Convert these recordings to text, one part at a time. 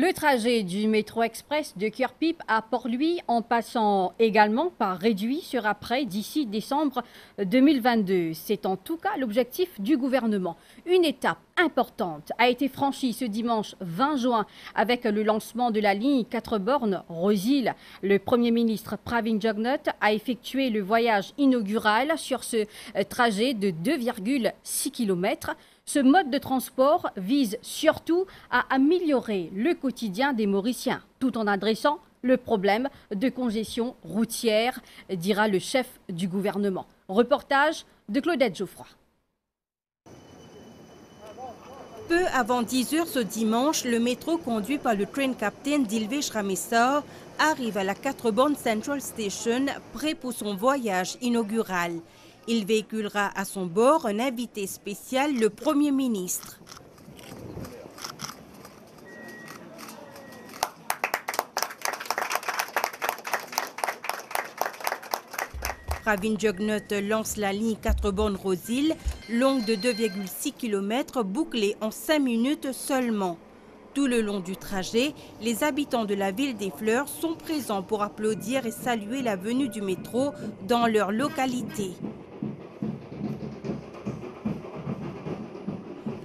Le trajet du métro express de Kirpip à Port-Louis, en passant également par Réduit, sera prêt d'ici décembre 2022. C'est en tout cas l'objectif du gouvernement. Une étape importante a été franchie ce dimanche 20 juin avec le lancement de la ligne 4 bornes Rosil. Le Premier ministre Pravin Jugnauth a effectué le voyage inaugural sur ce trajet de 2,6 km. Ce mode de transport vise surtout à améliorer le quotidien des Mauriciens, tout en adressant le problème de congestion routière, dira le chef du gouvernement. Reportage de Claudette Geoffroy. Peu avant 10 h ce dimanche, le métro conduit par le train captain Dilvish Ramessor arrive à la 4 bornes Central Station, prêt pour son voyage inaugural. Il véhiculera à son bord un invité spécial, le Premier ministre. Pravin Jugnauth lance la ligne 4 bornes Rosil, longue de 2,6 km, bouclée en 5 minutes seulement. Tout le long du trajet, les habitants de la ville des Fleurs sont présents pour applaudir et saluer la venue du métro dans leur localité.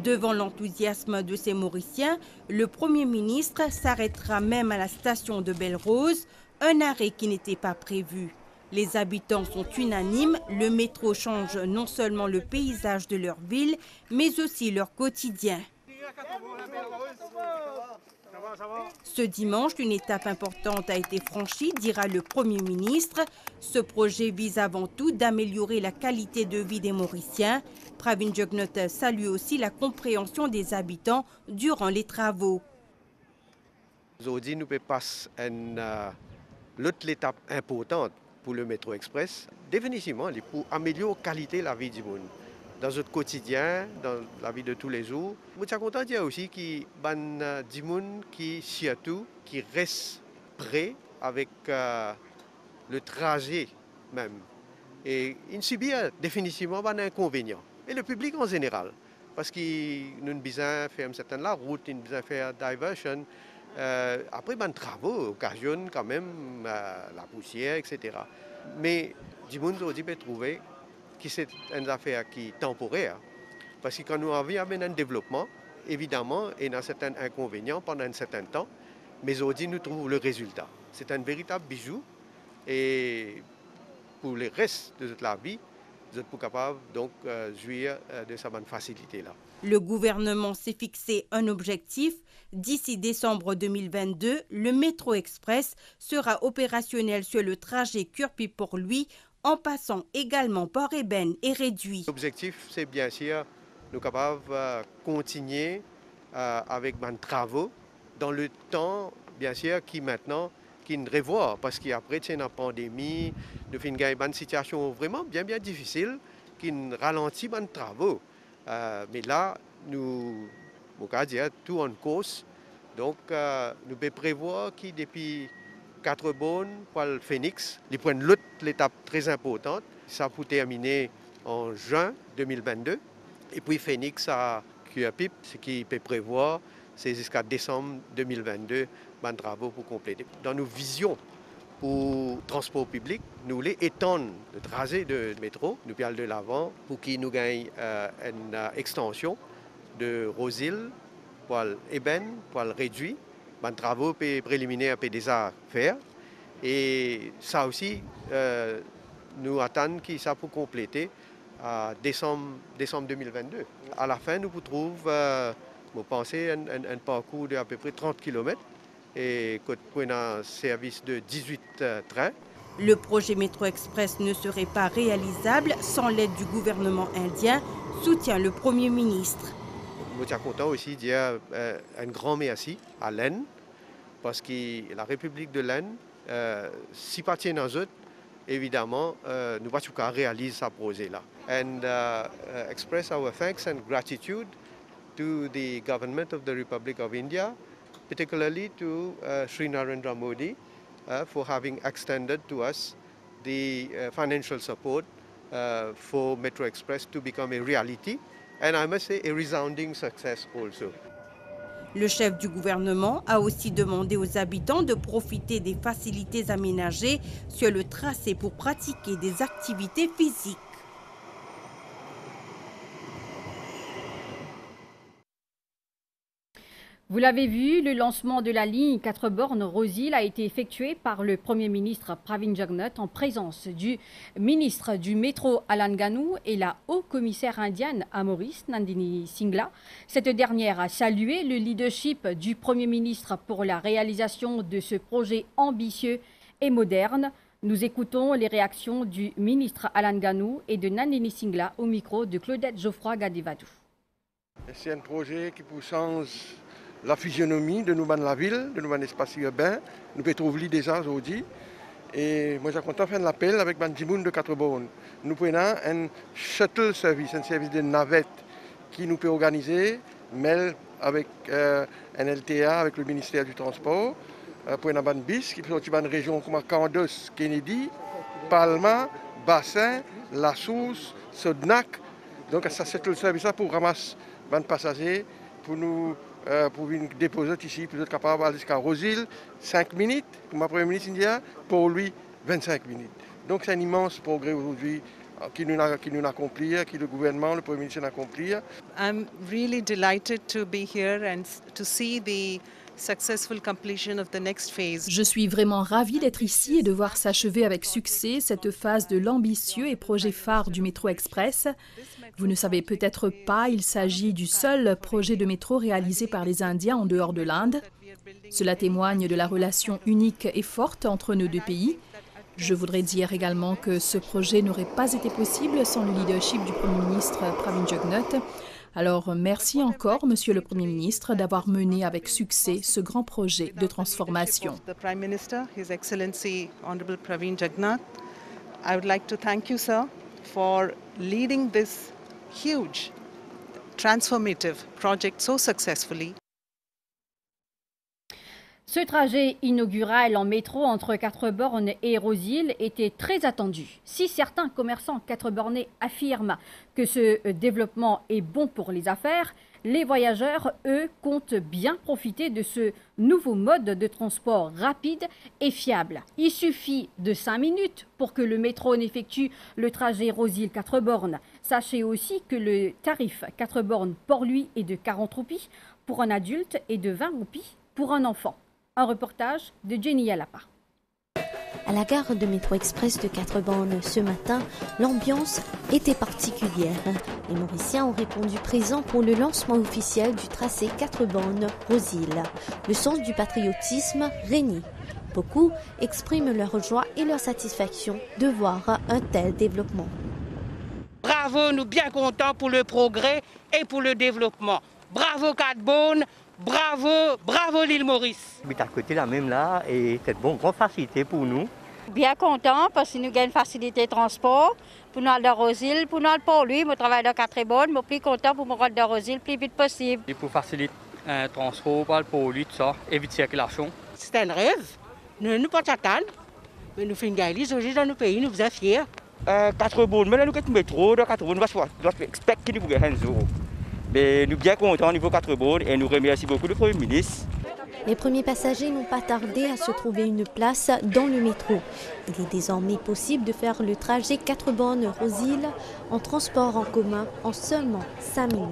Devant l'enthousiasme de ces Mauriciens, le Premier ministre s'arrêtera même à la station de Belle-Rose, un arrêt qui n'était pas prévu. Les habitants sont unanimes, le métro change non seulement le paysage de leur ville, mais aussi leur quotidien. Ce dimanche, une étape importante a été franchie, dira le Premier ministre. Ce projet vise avant tout d'améliorer la qualité de vie des Mauriciens. Pravin Jugnauth salue aussi la compréhension des habitants durant les travaux. Aujourd'hui, nous passons à l'autre étape importante pour le métro express, définitivement pour améliorer la qualité de la vie du monde. Dans notre quotidien, dans la vie de tous les jours. Je suis content de dire aussi qu'il y a des gens qui, surtout, qui restent prêts avec le trajet même. Et ils subissent définitivement un inconvénient. Et le public en général. Parce qu'ils nous ont besoin de faire certaine la route, ils ont besoin de faire diversion. Après, les travaux occasionnent quand même la poussière, etc. Mais les gens aujourd'hui peuvent trouver que c'est une affaire qui est temporaire. Parce que quand nous avons un développement, évidemment, il y a certains inconvénients pendant un certain temps, mais aujourd'hui, nous trouvons le résultat. C'est un véritable bijou. Et pour le reste de la vie, vous êtes capable de jouir de cette facilité-là. Le gouvernement s'est fixé un objectif. D'ici décembre 2022, le métro express sera opérationnel sur le trajet Kirpip-Port-Louis, en passant également par Ébène et Réduit. L'objectif, c'est bien sûr nous capables de continuer avec nos travaux dans le temps, bien sûr, qui maintenant qui ne revoit parce qu'après c'est la pandémie, nous avons une situation vraiment bien difficile qui ralentit nos travaux. Mais là, nous avons dire tout en cause. Donc, nous pouvons prévoir que depuis 4 bornes pour le Phoenix, ils prennent l'autre étape très importante. Ça peut terminer en juin 2022. Et puis Phoenix à Kirpip, ce qui peut prévoir, c'est jusqu'à décembre 2022, les travaux pour compléter. Dans nos visions pour le transport public, nous voulons étendre le trajet de métro, nous allons de l'avant pour qu'il nous gagne une extension de Rosil pour l'Ébène, pour le Réduit. Les travaux préliminaires peuvent déjà faire. Et ça aussi, nous attendons que ça peut compléter à décembre 2022. À la fin, nous trouvons, vous pensez, un parcours d'à peu près 30 km et qu'on a un service de 18 trains. Le projet Métro Express ne serait pas réalisable sans l'aide du gouvernement indien, soutient le Premier ministre. Je suis content aussi de dire un grand merci à l'Inde, parce que la République de l'Inde, si pas tient aux autres, évidemment, nous ne pouvons pas réaliser ce projet-là. And express our thanks and gratitude to the government of the Republic of India, particularly to Sri Narendra Modi, for having extended to us the financial support for Metro Express to become a reality. And I must say a resounding success also. Le chef du gouvernement a aussi demandé aux habitants de profiter des facilités aménagées sur le tracé pour pratiquer des activités physiques. Vous l'avez vu, le lancement de la ligne 4 bornes Rose-Île a été effectué par le Premier ministre Pravin Jugnauth en présence du ministre du métro Alan Ganou et la haut-commissaire indienne à Maurice, Nandini Singla. Cette dernière a salué le leadership du Premier ministre pour la réalisation de ce projet ambitieux et moderne. Nous écoutons les réactions du ministre Alan Ganou et de Nandini Singla au micro de Claudette Geoffroy-Gadevadou. C'est un projet qui change la physionomie de nous dans la ville, de nous dans l'espace urbain. Nous pouvons trouver déjà aujourd'hui. Et moi, j'ai content de faire l'appel avec Banjimoun de 4 bornes. Nous prenons un shuttle service, un service de navette qui nous peut organiser, mais avec un LTA, avec le ministère du Transport, pour une bis qui peut sortir dans une région comme Candos, Kennedy, Palma, Bassin, La Source, Sodnak. Donc, ça c'est le service pour ramasser les passagers, pour nous déposer ici, pour être capable d'aller jusqu'à Rose-Île, 5 minutes, pour ma Premier ministre indien, pour lui, 25 minutes. Donc, c'est un immense progrès aujourd'hui qui nous a accompli, qui le gouvernement, le Premier ministre a accompli. I'm really delighted to be here and to see the successful completion of the next phase. Je suis vraiment ravie d'être ici et de voir s'achever avec succès cette phase de l'ambitieux et projet phare du métro express. Vous ne savez peut-être pas, il s'agit du seul projet de métro réalisé par les Indiens en dehors de l'Inde. Cela témoigne de la relation unique et forte entre nos deux pays. Je voudrais dire également que ce projet n'aurait pas été possible sans le leadership du Premier ministre Pravin Jugnauth. Alors, merci encore, Monsieur le Premier ministre, d'avoir mené avec succès ce grand projet de transformation. The Prime Minister, His Excellency Honorable Pravin Jugnauth, I would like to thank you, sir, for leading this huge, transformative project so successfully. Ce trajet inaugural en métro entre 4 bornes et Rose-Île était très attendu. Si certains commerçants 4 bornés affirment que ce développement est bon pour les affaires, les voyageurs, eux, comptent bien profiter de ce nouveau mode de transport rapide et fiable. Il suffit de 5 minutes pour que le métro n'effectue le trajet Rose-Île 4 bornes. Sachez aussi que le tarif 4 bornes Port-Louis est de 40 roupies pour un adulte et de 20 roupies pour un enfant. Un reportage de Jenny Yalapa. À la gare de métro express de 4 bornes ce matin, l'ambiance était particulière. Les Mauriciens ont répondu présents pour le lancement officiel du tracé 4 bornes Rose-Île. Le sens du patriotisme régnit. Beaucoup expriment leur joie et leur satisfaction de voir un tel développement. Bravo, nous bien contents pour le progrès et pour le développement. Bravo 4 bornes. Bravo, bravo l'île Maurice. À côté là même là, et c'est une grande facilité pour nous. Bien content parce que nous gagnons facilité de transport pour nous aller de Rose-Île, pour nous aller pour lui, je travaille dans 4 bornes, mais plus content pour me rendre de Rose-Île le plus vite possible. Et pour faciliter un transport, pour lui, tout ça, éviter la circulation. C'est un rêve, nous ne pas attendre, mais nous faisons gagner aujourd'hui dans nos pays, nous faisons fiers. 4 bornes, mais là nous avons un métro, dans 4 bornes, nous expectons qu'il nous gagne un jour. Mais nous sommes bien contents au niveau 4 bornes et nous remercions beaucoup le Premier ministre. Les premiers passagers n'ont pas tardé à se trouver une place dans le métro. Il est désormais possible de faire le trajet 4 bornes Rose-Île en transport en commun en seulement 5 minutes.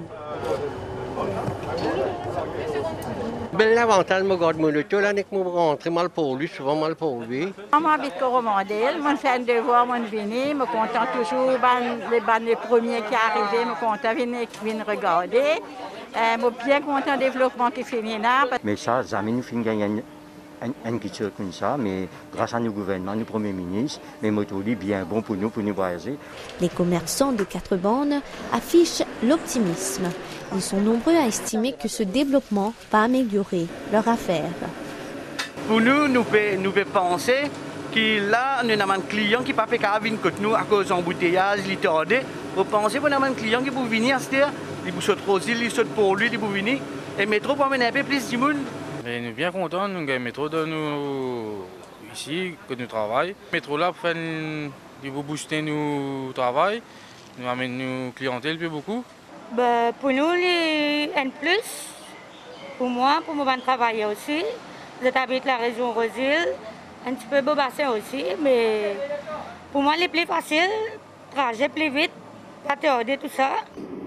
L'avantage de garder mon auto, là, c'est que je rentre mal pour lui, souvent mal pour lui. Je m'habite Coromandel, je fais un devoir, je viens, je suis content toujours, les premiers qui arrivent, je suis content de venir regarder. Je suis bien content du développement qui fait là. Mais ça, jamais nous finissons gagner un petit comme ça, mais grâce à nos gouvernements, nos premiers ministres, les motos bien bon pour nous voyager. Les commerçants de 4 bornes affichent l'optimisme. Ils sont nombreux à estimer que ce développement va améliorer leur affaire. Pour nous, nous pouvons penser que là, nous avons un client qui ne peut pas venir avec nous à cause de l'embouteillage, l'étardé. Vous pensez qu'on a un client qui peut venir, c'est-à-dire, il peut sauter Rose-Île, il saute pour lui, il peut venir. Et le métro peut amener un peu plus de monde. Nous sommes bien contents, nous avons un métro de nous ici, que nous travaillons. Le métro là, pour booster notre travail, nous amène nos clientèle plus beaucoup. Pour nous, un plus, Pour moi travailler aussi. J'habite la région Rosile, un petit peu Beaubassin aussi, mais pour moi, les plus faciles, trajet plus vite, pas tarder, tout ça.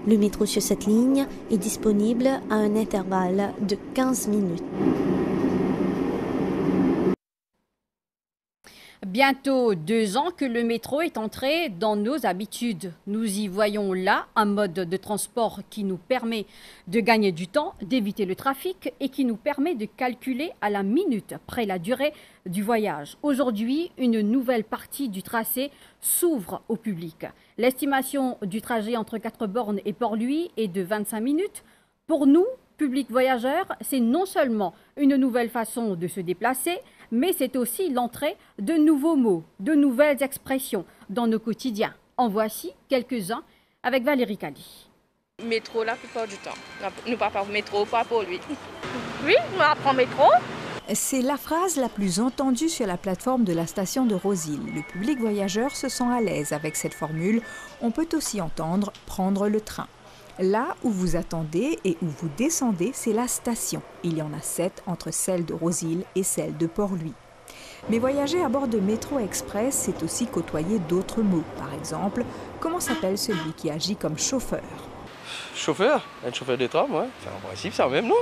Le métro sur cette ligne est disponible à un intervalle de 15 minutes. Bientôt 2 ans que le métro est entré dans nos habitudes. Nous y voyons là un mode de transport qui nous permet de gagner du temps, d'éviter le trafic et qui nous permet de calculer à la minute près la durée du voyage. Aujourd'hui, une nouvelle partie du tracé s'ouvre au public. L'estimation du trajet entre 4 bornes et Port-Louis est de 25 minutes. Pour nous, public voyageurs, c'est non seulement une nouvelle façon de se déplacer, mais c'est aussi l'entrée de nouveaux mots, de nouvelles expressions dans nos quotidiens. En voici quelques-uns avec Valérie Cali. Métro la plupart du temps. Nous pas par métro, pas pour lui. Oui, on apprend métro. C'est la phrase la plus entendue sur la plateforme de la station de Rosile. Le public voyageur se sent à l'aise avec cette formule. On peut aussi entendre « prendre le train ». Là où vous attendez et où vous descendez, c'est la station. Il y en a 7 entre celle de Rosile et celle de Port-Louis. Mais voyager à bord de Métro Express, c'est aussi côtoyer d'autres mots. Par exemple, comment s'appelle celui qui agit comme chauffeur? Chauffeur? Un chauffeur de tram, ouais. En principe, c'est le même nom.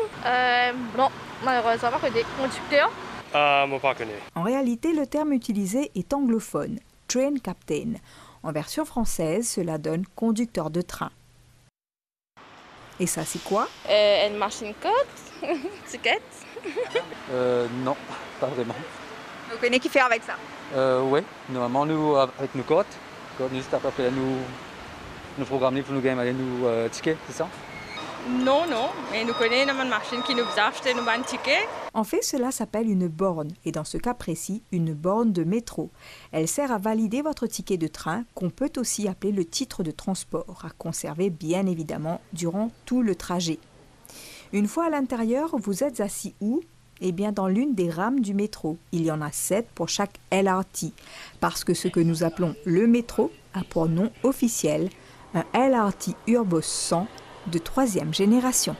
Non, malheureusement, pas que des conducteurs. Ah, moi, pas connais. En réalité, le terme utilisé est anglophone, train captain. En version française, cela donne conducteur de train. Et ça, c'est quoi? Une machine code, ticket. Non, pas vraiment. Vous connaissez qui fait avec ça? Oui, normalement, nous, avec nos codes, nous, juste après, nous programmer pour nous gagner nos tickets, c'est ça? Non, mais nous connaissons une machine qui nous achète nos bons tickets. En fait, cela s'appelle une borne, et dans ce cas précis, une borne de métro. Elle sert à valider votre ticket de train, qu'on peut aussi appeler le titre de transport, à conserver bien évidemment durant tout le trajet. Une fois à l'intérieur, vous êtes assis où? Eh bien, dans l'une des rames du métro. Il y en a 7 pour chaque LRT, parce que ce que nous appelons le métro a pour nom officiel un LRT Urbos 100 de 3e génération.